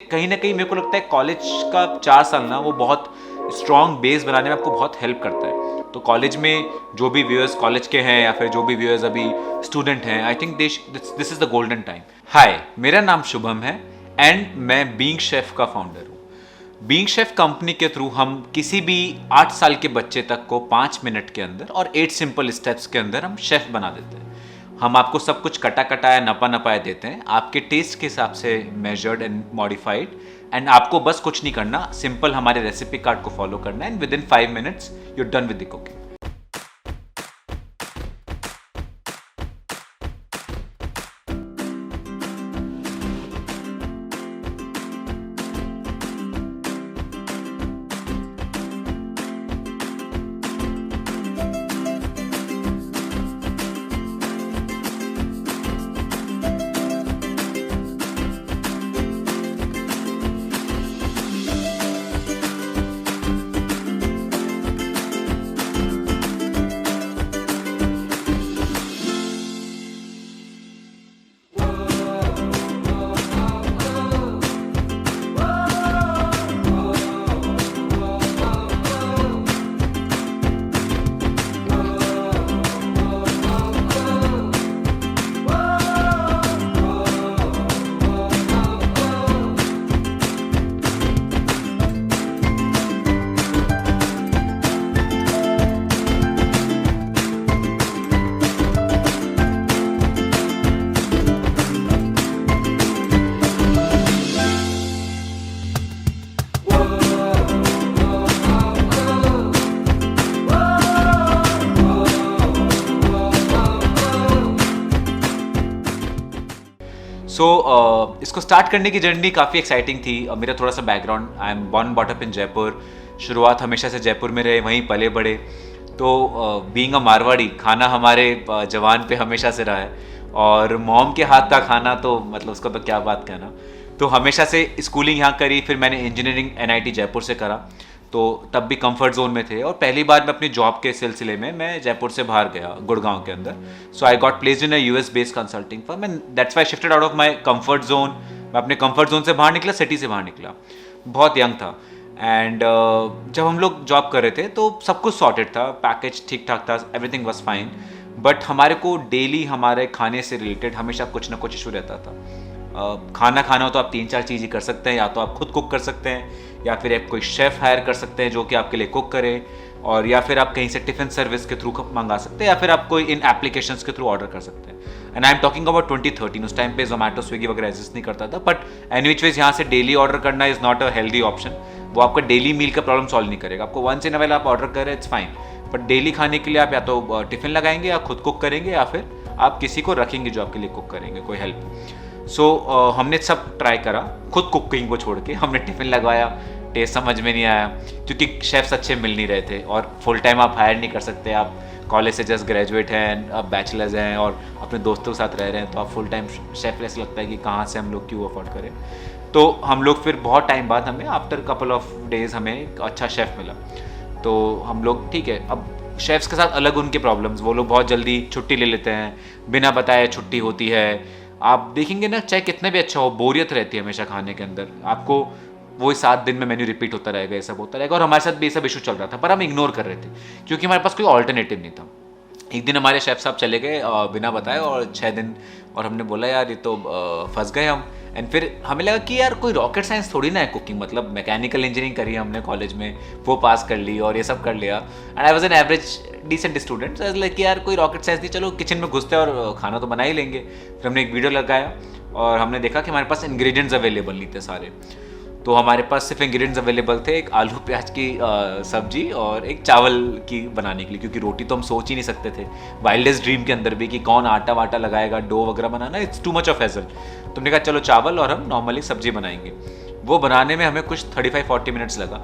कहीं ना कहीं मेरे को लगता है कॉलेज का 4 साल ना वो बहुत स्ट्रॉन्ग बेस बनाने में आपको बहुत हेल्प करता है। तो कॉलेज में जो भी व्यूअर्स कॉलेज के हैं या फिर जो भी व्यूअर्स अभी स्टूडेंट हैं, I think this is the golden time. Hi, मेरा नाम शुभम है एंड मैं बीइंग शेफ का फाउंडर हूँ। बीइंग शेफ कंपनी के थ्रू हम किसी भी 8 साल के बच्चे तक को 5 मिनट के अंदर और 8 सिंपल स्टेप्स के अंदर हम शेफ बना देते हैं। हम आपको सब कुछ कटा कटाया नपा नपाया देते हैं, आपके टेस्ट के हिसाब से मेजर्ड एंड मॉडिफाइड, एंड आपको बस कुछ नहीं करना, सिंपल हमारे रेसिपी कार्ड को फॉलो करना है and within 5 minutes you done with the cooking. इसको स्टार्ट करने की जर्नी काफ़ी एक्साइटिंग थी। मेरा थोड़ा सा background, I am born brought up in Jaipur. शुरुआत हमेशा से जयपुर में रहे, वहीं पले बड़े। तो बीइंग अ मारवाड़ी, खाना हमारे जवान पे हमेशा से रहा है, और मॉम के हाथ का खाना तो मतलब उसका तो क्या बात कहना। तो हमेशा से स्कूलिंग यहाँ करी, फिर मैंने इंजीनियरिंग NIT जयपुर से करा, तो तब भी कंफर्ट जोन में थे। और पहली बार मैं अपनी जॉब के सिलसिले में मैं जयपुर से बाहर गया, गुड़गांव के अंदर। So I got placed in a US based consulting firm and that's why shifted out of my comfort zone. मैं अपने कंफर्ट जोन से बाहर निकला, सिटी से बाहर निकला, बहुत यंग था। एंड जब हम लोग जॉब कर रहे थे तो सब कुछ सॉर्टेड था, पैकेज ठीक ठाक था, एवरीथिंग वाज फाइन। बट हमारे को डेली हमारे खाने से रिलेटेड हमेशा कुछ ना कुछ इशू रहता था। खाना खाना हो तो आप 3-4 चीज़ ही कर सकते हैं, या तो आप खुद कुक कर सकते हैं, या फिर आप कोई शेफ़ हायर कर सकते हैं जो कि आपके लिए कुक करे, और या फिर आप कहीं से टिफ़िन सर्विस के थ्रू मंगा सकते हैं, या फिर आप कोई इन एप्लीकेशंस के थ्रू ऑर्डर कर सकते हैं। And I am talking about 2013। उस टाइम पे जोमेटो स्विगी वगैरह एग्जिस्ट नहीं करता था। बट एनीविच वेज यहाँ से डेली ऑर्डर करना is not a healthy option. वो आपका डेली मील का प्रॉब्लम सॉल्व नहीं करेगा। आपको वंस इन अ व्हाइल आप ऑर्डर करें, इट्स फाइन, बट डेली खाने के लिए आप या तो टिफ़िन लगाएंगे, या खुद कुक करेंगे, या फिर आप किसी को रखेंगे जो आपके लिए कुक करेंगे, कोई हेल्प। हमने सब ट्राई करा, खुद कुकिंग को छोड़ के। हमने टिफ़िन लगवाया, टेस्ट समझ में नहीं आया, क्योंकि शेफ्स अच्छे मिल नहीं रहे थे, और फुल टाइम आप हायर नहीं कर सकते। आप कॉलेज से जस्ट ग्रेजुएट हैं, आप बैचलर्स हैं और अपने दोस्तों के साथ रह रहे हैं, तो आप फुल टाइम शेफ ऐसा लगता है कि कहाँ से हम लोग क्यों अफोर्ड करें। तो हम लोग फिर बहुत टाइम बाद हमें आफ्टर कपल ऑफ डेज हमें एक अच्छा शेफ़ मिला। तो हम लोग ठीक है, अब शेफ्स के साथ अलग उनके प्रॉब्लम्स, वो लोग बहुत जल्दी छुट्टी ले लेते हैं, बिना बताए छुट्टी होती है। आप देखेंगे ना, चाहे कितने भी अच्छा हो, बोरियत रहती है हमेशा खाने के अंदर। आपको वो 7 दिन में मेन्यू रिपीट होता रहेगा, ये सब होता रहेगा। और हमारे साथ भी ये सब इशू चल रहा था, पर हम इग्नोर कर रहे थे क्योंकि हमारे पास कोई ऑल्टरनेटिव नहीं था। एक दिन हमारे शेफ साहब चले गए बिना बताए, और 6 दिन, और हमने बोला यार ये तो फंस गए हम। एंड फिर हमें लगा कि यार कोई रॉकेट साइंस थोड़ी ना है कुकिंग, मतलब मैकेनिकल इंजीनियरिंग करी है हमने कॉलेज में, वो पास कर ली और ये सब कर लिया। And I was an average decent student, like कि यार कोई रॉकेट साइंस नहीं, चलो किचन में घुसते और खाना तो बना ही लेंगे। फिर हमने एक वीडियो लगाया और हमने देखा कि हमारे पास इंग्रेडिएंट्स अवेलेबल नहीं थे सारे। तो हमारे पास सिर्फ इंग्रेडिएंट्स अवेलेबल थे, एक आलू प्याज की सब्जी और एक चावल की बनाने के लिए, क्योंकि रोटी तो हम सोच ही नहीं सकते थे वाइल्डेस्ट ड्रीम के अंदर भी कि कौन आटा वाटा लगाएगा, डो वगैरह बनाना, it's too much of hassle. तो हमने कहा चलो चावल और हम नॉर्मली सब्जी बनाएंगे। वो बनाने में हमें कुछ 35-40 मिनट्स लगा,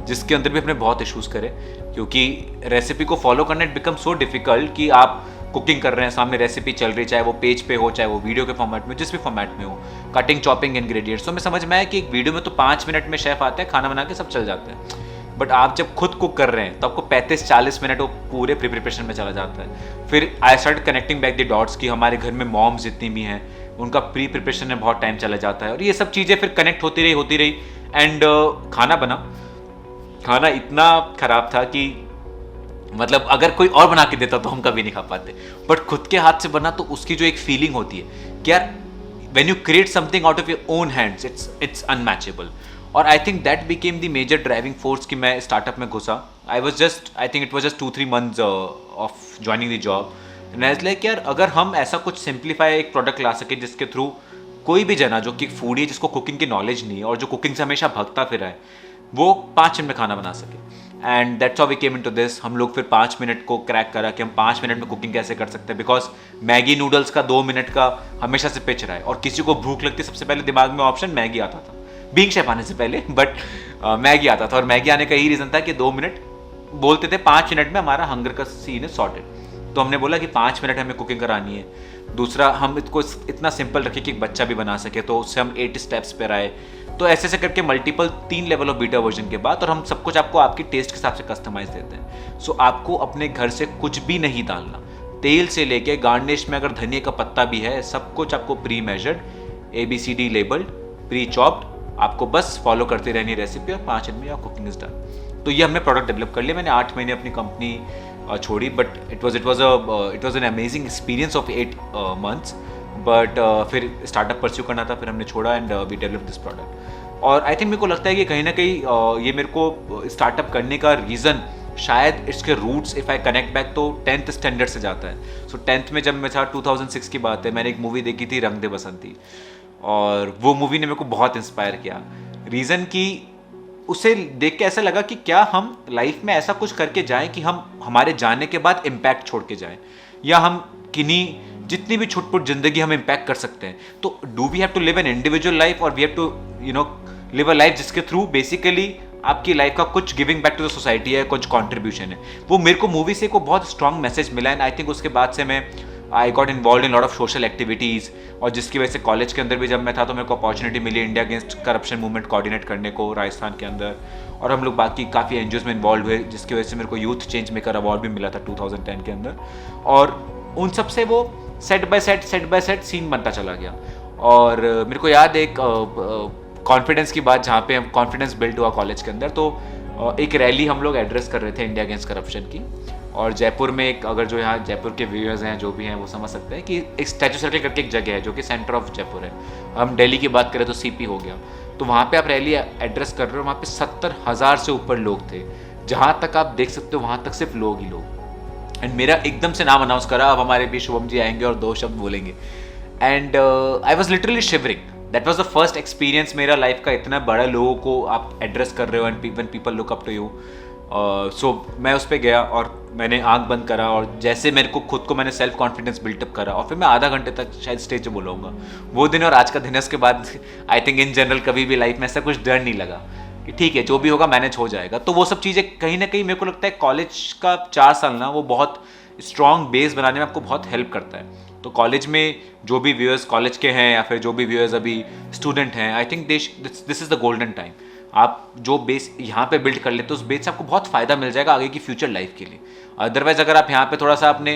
जिसके अंदर भी हमने बहुत इशूज़ करे, क्योंकि रेसिपी को फॉलो करना इट बिकम सो डिफिकल्ट कि आप कुकिंग कर रहे हैं, सामने रेसिपी चल रही, चाहे वो पेज पे हो, चाहे वो वीडियो के फॉर्मेट में, जिस भी फॉर्मेट में हो, कटिंग चॉपिंग इंग्रेडिएंट्स। तो मैं समझ में आया कि एक वीडियो में तो 5 मिनट में शेफ आता है, खाना बना के सब चल जाता है। बट आप जब खुद कुक कर रहे हैं तो आपको 35-40 मिनट वो पूरे प्रिपरेशन में चला जाता है। फिर I start connecting back the dots कि हमारे घर में मॉम्स जितनी भी हैं उनका प्री प्रिपरेशन में बहुत टाइम चला जाता है, और ये सब चीज़ें फिर कनेक्ट होती रही एंड खाना इतना खराब था कि मतलब अगर कोई और बना के देता तो हम कभी नहीं खा पाते, बट खुद के हाथ से बना तो उसकी जो एक फीलिंग होती है कि यार when you create something out of your own hands, it's unmatchable. और I think that became the major driving force कि मैं स्टार्टअप में घुसा. I think it was just 2-3 months of joining the job. And I was like यार अगर हम ऐसा कुछ सिंप्लीफाई एक प्रोडक्ट ला सके जिसके थ्रू कोई भी जना जो कि फूडी है, जिसको कुकिंग की नॉलेज नहीं है और जो कुकिंग से हमेशा भगता फिरा है, वो 5 मिनट में खाना बना सके. And that's how we came into this. हम लोग फिर 5 मिनट को क्रैक करा कि हम 5 मिनट में कुकिंग कैसे कर सकते हैं, बिकॉज मैगी नूडल्स का 2 मिनट का हमेशा से पिच रहा है, और किसी को भूख लगती सबसे पहले दिमाग में ऑप्शन मैगी आता था, बीइंग शेफ आने से पहले, बट मैगी आता था. और मैगी आने का यही रीज़न था कि 2 मिनट बोलते थे, 5 मिनट में हमारा हंगर का सीन इज सॉर्टेड. तो हमने बोला कि 5 मिनट हमें कुकिंग करानी है. दूसरा, हम इसको इतना सिंपल रखे कि एक बच्चा भी बना सके, तो उससे हम 8 स्टेप्स पर आए. तो ऐसे ऐसे करके multiple 3 level of beta version के बाद, और हम सब कुछ आपको आपकी टेस्ट के हिसाब से कस्टमाइज देते हैं. सो आपको अपने घर से कुछ भी नहीं डालना, तेल से लेके गार्निश में अगर धनिया का पत्ता भी है, सब कुछ आपको pre measured, ABCD labelled, pre chopped, आपको बस फॉलो करते रहनी रेसिपी, और 5 मिनट में योर कुकिंग इज डन. तो ये हमने प्रोडक्ट डेवलप कर लिया. मैंने 8 महीने अपनी कंपनी छोड़ी, but it was an amazing experience of 8 months. But फिर स्टार्टअप परस्यू करना था, फिर हमने छोड़ा and we develop this product. और आई थिंक मेरे को लगता है कि कहीं ना कहीं ये मेरे को स्टार्टअप करने का रीज़न शायद इसके roots, if I connect back, तो 10th स्टैंडर्ड से जाता है. सो 10th में जब मैं था, 2006 की बात है, मैंने एक मूवी देखी थी रंग दे बसंती, और वो मूवी ने मेरे को बहुत इंस्पायर किया. रीज़न कि उसे देख के ऐसा लगा कि क्या हम लाइफ में ऐसा कुछ करके जाएं कि हम हमारे जाने के बाद इम्पैक्ट छोड़ के जाएं, या हम किन्हीं जितनी भी छुटपुट जिंदगी हम इम्पैक्ट कर सकते हैं. तो do we have to live an individual life, और we have to live a life जिसके थ्रू बेसिकली आपकी लाइफ का कुछ giving back to the society है, कुछ कंट्रीब्यूशन है. वो मेरे को मूवी से को बहुत स्ट्रॉन्ग मैसेज मिला, एंड आई थिंक उसके बाद से मैं I got involve in lot of social activities, और जिसकी वजह से कॉलेज के अंदर भी जब मैं था तो मेरे को अपॉर्चुनिटी मिली India against corruption movement coordinate करने को राजस्थान के अंदर. और हम लोग बाकी काफ़ी एनजीओज में इन्वॉल्व हुए, जिसकी वजह से मेरे को यूथ चेंज मेकर अवार्ड भी मिला था 2010 के अंदर. और उन सब से वो सेट बाय सेट सीन बनता चला गया. और मेरे को याद एक कॉन्फिडेंस की बात, जहाँ पे हम कॉन्फिडेंस बिल्ड हुआ कॉलेज के अंदर. तो एक रैली हम लोग एड्रेस कर रहे थे इंडिया अगेंस्ट करप्शन की, और जयपुर में एक, अगर जो यहाँ जयपुर के व्यूअर्स हैं जो भी हैं वो समझ सकते हैं कि एक स्टैचू सर्कल करके एक जगह है जो कि सेंटर ऑफ जयपुर है. हम दिल्ली की बात करें तो CP हो गया. तो वहाँ पे आप रैली एड्रेस कर रहे हो, वहाँ पे 70,000 से ऊपर लोग थे. जहाँ तक आप देख सकते हो वहाँ तक सिर्फ लोग ही लोग. एंड मेरा एकदम से नाम अनाउंस करा, अब हमारे भी शुभम जी आएंगे और 2 शब्द बोलेंगे. And I was literally shivering. That was the first experience मेरा लाइफ का, इतना बड़ा लोगों को आप एड्रेस कर रहे हो, and when people look up to you. So मैं उस पर गया और मैंने आंख बंद करा, और जैसे मेरे को खुद को मैंने सेल्फ कॉन्फिडेंस बिल्टअप करा, और फिर मैं आधा घंटे तक शायद स्टेज पे बोलूँगा. वो दिन और आज का दिन, उसके बाद आई थिंक इन जनरल कभी भी लाइफ में ऐसा कुछ डर नहीं लगा कि ठीक है जो भी होगा मैनेज हो जाएगा. तो वो सब चीज़ें कहीं ना कहीं मेरे को लगता है कॉलेज का 4 साल ना, वो बहुत स्ट्रॉन्ग बेस बनाने में आपको बहुत हेल्प करता है. तो कॉलेज में जो भी व्यूअर्स कॉलेज के हैं, या फिर जो भी व्यूअर्स अभी स्टूडेंट हैं, I think this is the golden time. आप जो बेस यहाँ पे बिल्ड कर लेते हो, उस बेस से आपको बहुत फ़ायदा मिल जाएगा आगे की फ्यूचर लाइफ के लिए. अदरवाइज अगर आप यहाँ पे थोड़ा सा अपने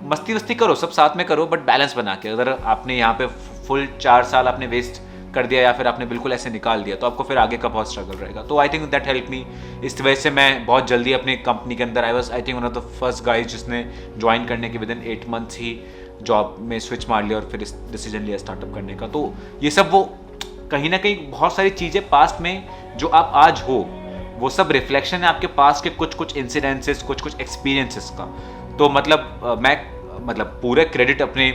मस्ती वस्ती करो, सब साथ में करो, बट बैलेंस बना के, अगर आपने यहाँ पे फुल 4 साल आपने वेस्ट कर दिया, या फिर आपने बिल्कुल ऐसे निकाल दिया, तो आपको फिर आगे का बहुत स्ट्रगल रहेगा. तो I think that help me. इस वजह से मैं बहुत जल्दी अपनी कंपनी के अंदर I think one of the first guys जिसने ज्वाइन करने के विदिन 8 months ही जॉब में स्विच मार लिया, और फिर इस डिसीजन लिया स्टार्टअप करने का. तो ये सब वो कहीं ना कहीं बहुत सारी चीज़ें पास्ट में जो आप आज हो, वो सब रिफ्लेक्शन है आपके पास के कुछ इंसिडेंसेस, कुछ एक्सपीरियंसेस का. तो मैं पूरे क्रेडिट अपने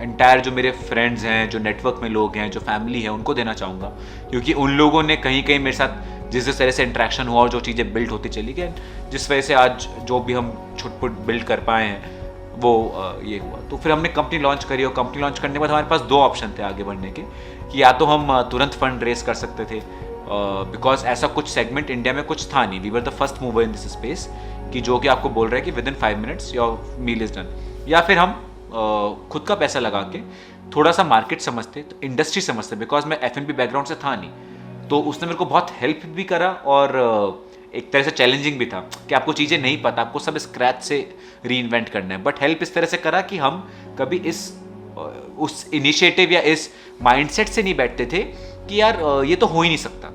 एंटायर जो मेरे फ्रेंड्स हैं, जो नेटवर्क में लोग हैं, जो फैमिली है, उनको देना चाहूँगा, क्योंकि उन लोगों ने कहीं कहीं मेरे साथ जिस तरह से इंटरेक्शन हुआ और जो चीज़ें बिल्ड होती चली गई, जिस वजह से आज जो भी हम छुटपुट बिल्ड कर पाए हैं वो ये हुआ. तो फिर हमने कंपनी लॉन्च करी, और कंपनी लॉन्च करने के बाद हमारे पास 2 ऑप्शन थे आगे बढ़ने के, कि या तो हम तुरंत फंड रेस कर सकते थे, बिकॉज ऐसा कुछ सेगमेंट इंडिया में कुछ था नहीं. We were the first mover in this space, कि जो कि आपको बोल रहे हैं कि within 5 minutes your meal is done. या फिर हम खुद का पैसा लगा के थोड़ा सा मार्केट समझते, तो इंडस्ट्री समझते, बिकॉज मैं F&B बैकग्राउंड से था नहीं. तो उसने मेरे को बहुत हेल्प भी करा, और एक तरह से चैलेंजिंग भी था कि आपको चीज़ें नहीं पता, आपको सब स्क्रैच से री इन्वेंट करना है. बट हेल्प इस तरह से करा कि हम कभी इस उस इनिशिएटिव या इस माइंडसेट से नहीं बैठते थे कि यार ये तो हो ही नहीं सकता।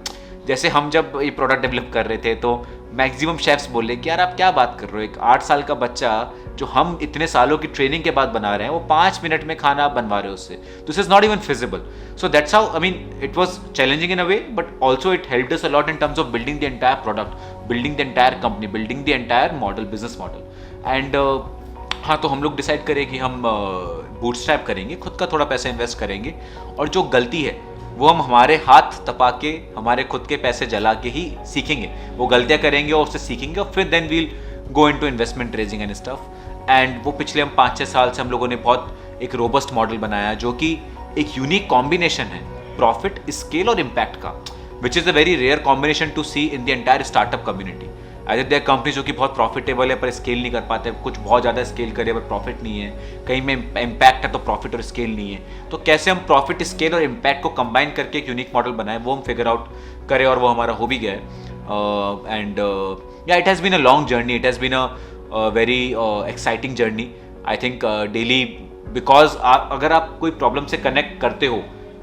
जैसे हम जब ये प्रोडक्ट डेवलप कर रहे थे तो मैक्सिमम शेफ्स बोले कि यार आप क्या बात कर रहे हो, एक 8 साल का बच्चा जो हम इतने सालों की ट्रेनिंग के बाद बना रहे हैं वो 5 मिनट में खाना आप बनवा रहे हो उससे, this is not even feasible. So that's how I mean it was challenging in a way, but also it helped us a lot in terms of building the entire product, building the entire company, building the entire model, business model. And हाँ, तो हम लोग decide करें कि हम bootstrap करेंगे, खुद का थोड़ा पैसा इन्वेस्ट करेंगे, और जो गलती है वो हम हमारे हाथ तपा के, हमारे खुद के पैसे जला के ही सीखेंगे। वो गलतियां करेंगे और उससे सीखेंगे, और फिर then we'll go into investment raising and stuff. And वो पिछले हम 5-6 साल से हम लोगों ने बहुत एक रोबस्ट मॉडल बनाया जो कि एक यूनिक कॉम्बिनेशन है प्रॉफिट, स्केल और इम्पैक्ट का, which is a very rare combination to see in the entire startup community. I their company जो कि बहुत प्रॉफिटेबल है पर स्केल नहीं कर पाते, कुछ बहुत ज़्यादा स्केल करे पर प्रॉफिट नहीं है, कहीं में इम्पैक्ट है तो प्रॉफिट और स्केल नहीं है। तो कैसे हम प्रॉफिट, स्केल और इम्पैक्ट को कंबाइन करके एक यूनिक मॉडल बनाए, वो हम फिगर आउट करें, और वो हमारा हो भी गया है। एंड या it has been a long journey, it has been a very exciting journey I think daily, because अगर आप कोई प्रॉब्लम से कनेक्ट करते हो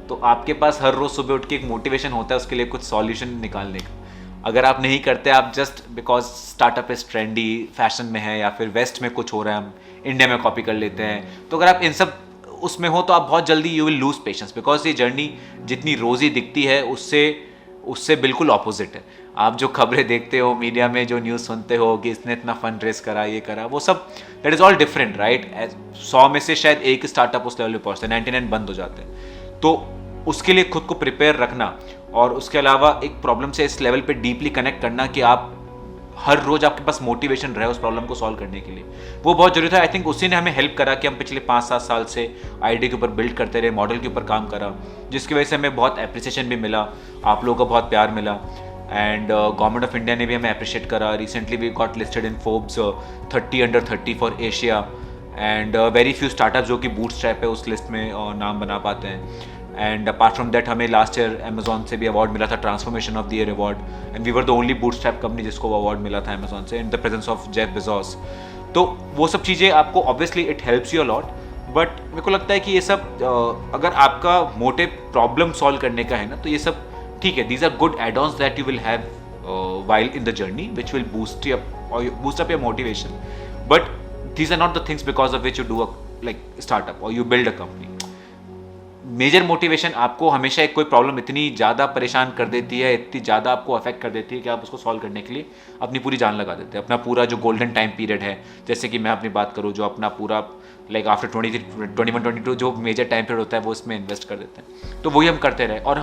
तो आपके पास हर रोज़ सुबह उठ के एक मोटिवेशन होता है उसके लिए कुछ सॉल्यूशन निकालने का। अगर आप नहीं करते, आप just because startup is trendy, fashion में है या फिर वेस्ट में कुछ हो रहा है, हम इंडिया में कॉपी कर लेते हैं, तो अगर आप इन सब उसमें हो तो आप बहुत जल्दी you will lose patience, because ये जर्नी जितनी रोज़ी दिखती है उससे बिल्कुल ऑपोजिट है। आप जो खबरें देखते हो मीडिया में, जो न्यूज़ सुनते हो कि इसने इतना फंड रेस करा, ये करा, वो सब that is all different, right. 100 में से शायद एक स्टार्टअप उस लेवल पे पहुँचता है, 99 बंद हो जाते हैं। तो उसके लिए खुद को प्रिपेयर रखना, और उसके अलावा एक प्रॉब्लम से इस लेवल पे डीपली कनेक्ट करना कि आप हर रोज आपके पास मोटिवेशन रहे उस प्रॉब्लम को सॉल्व करने के लिए, वो बहुत जरूरी था। आई थिंक उसी ने हमें हेल्प करा कि हम पिछले 5-7 साल से आइडिया के ऊपर बिल्ड करते रहे, मॉडल के ऊपर काम करा, जिसकी वजह से हमें बहुत अप्रिसिएशन भी मिला, आप लोगों का बहुत प्यार मिला, एंड गवर्नमेंट ऑफ इंडिया ने भी हमें अप्रिशिएट करा। Recently we got listed in Forbes 30 under 30 for Asia, and very few startup जो कि बूटस्ट्रैप है उस लिस्ट में नाम बना पाते हैं। एंड अपार्ट फ्रॉम दैट हमें लास्ट ईयर अमेजॉन से भी अवार्ड मिला था, transformation of the year award, and we were the only bootstrap company जिसको वो अवार्ड मिला था अमेजॉन से, in the presence of Jeff Bezos. तो वो सब चीज़ें आपको obviously it helps you a lot, but मेरे को लगता है कि ये सब अगर आपका मोटिव प्रॉब्लम सॉल्व करने का है ना, तो ये सब ठीक है, these are good add-ons that you will have while in the journey, which will boost up your motivation, but these are not the things because of which you do a like startup or you build a company. Major motivation आपको हमेशा एक कोई problem इतनी ज़्यादा परेशान कर देती है, इतनी ज़्यादा आपको अफेक्ट कर देती है कि आप उसको सॉल्व करने के लिए अपनी पूरी जान लगा देते हैं, अपना पूरा जो गोल्डन टाइम पीरियड है, जैसे कि मैं अपनी बात करूँ, जो अपना पूरा लाइक आफ्टर 21-22 जो मेजर टाइम पीरियड होता है वो इसमें इन्वेस्ट कर देते हैं। तो वही हम करते रहे, और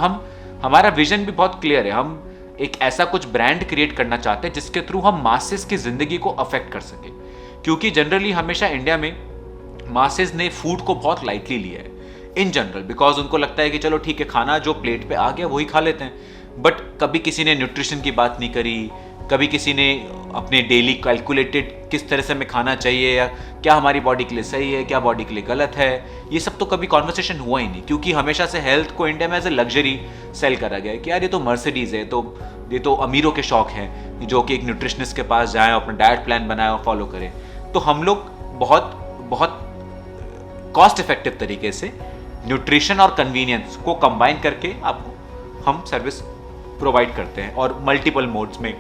हमारा विजन भी बहुत क्लियर है, हम एक ऐसा कुछ ब्रांड क्रिएट करना चाहते हैं जिसके थ्रू हम मासेस की ज़िंदगी को अफेक्ट कर सकें, क्योंकि जनरली हमेशा इंडिया में मासेस ने फूड को बहुत लाइटली लिया है इन जनरल, बिकॉज उनको लगता है कि चलो ठीक है, खाना जो प्लेट पे आ गया वही खा लेते हैं, बट कभी किसी ने न्यूट्रिशन की बात नहीं करी, कभी किसी ने अपने डेली कैलकुलेटेड किस तरह से हमें खाना चाहिए, या क्या हमारी बॉडी के लिए सही है, क्या बॉडी के लिए गलत है, ये सब तो कभी कॉन्वर्सेशन हुआ ही नहीं, क्योंकि हमेशा से हेल्थ को इंडिया में एज ए लग्जरी सेल करा गया है कि यार ये तो मर्सिडीज़ है, तो ये तो अमीरों के शौक हैं जो कि एक न्यूट्रिशनिस्ट के पास जाएँ, अपना डाइट प्लान बनाए और फॉलो करें। तो हम लोग बहुत कॉस्ट इफेक्टिव तरीके से न्यूट्रिशन और कन्वीनियंस को कंबाइन करके आपको हम सर्विस प्रोवाइड करते हैं, और मल्टीपल मोड्स में,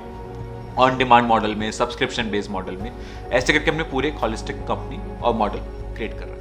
ऑन डिमांड मॉडल में, सब्सक्रिप्शन बेस्ड मॉडल में, ऐसे करके हमने पूरे एक हॉलिस्टिक कंपनी और मॉडल क्रिएट कर रहा है।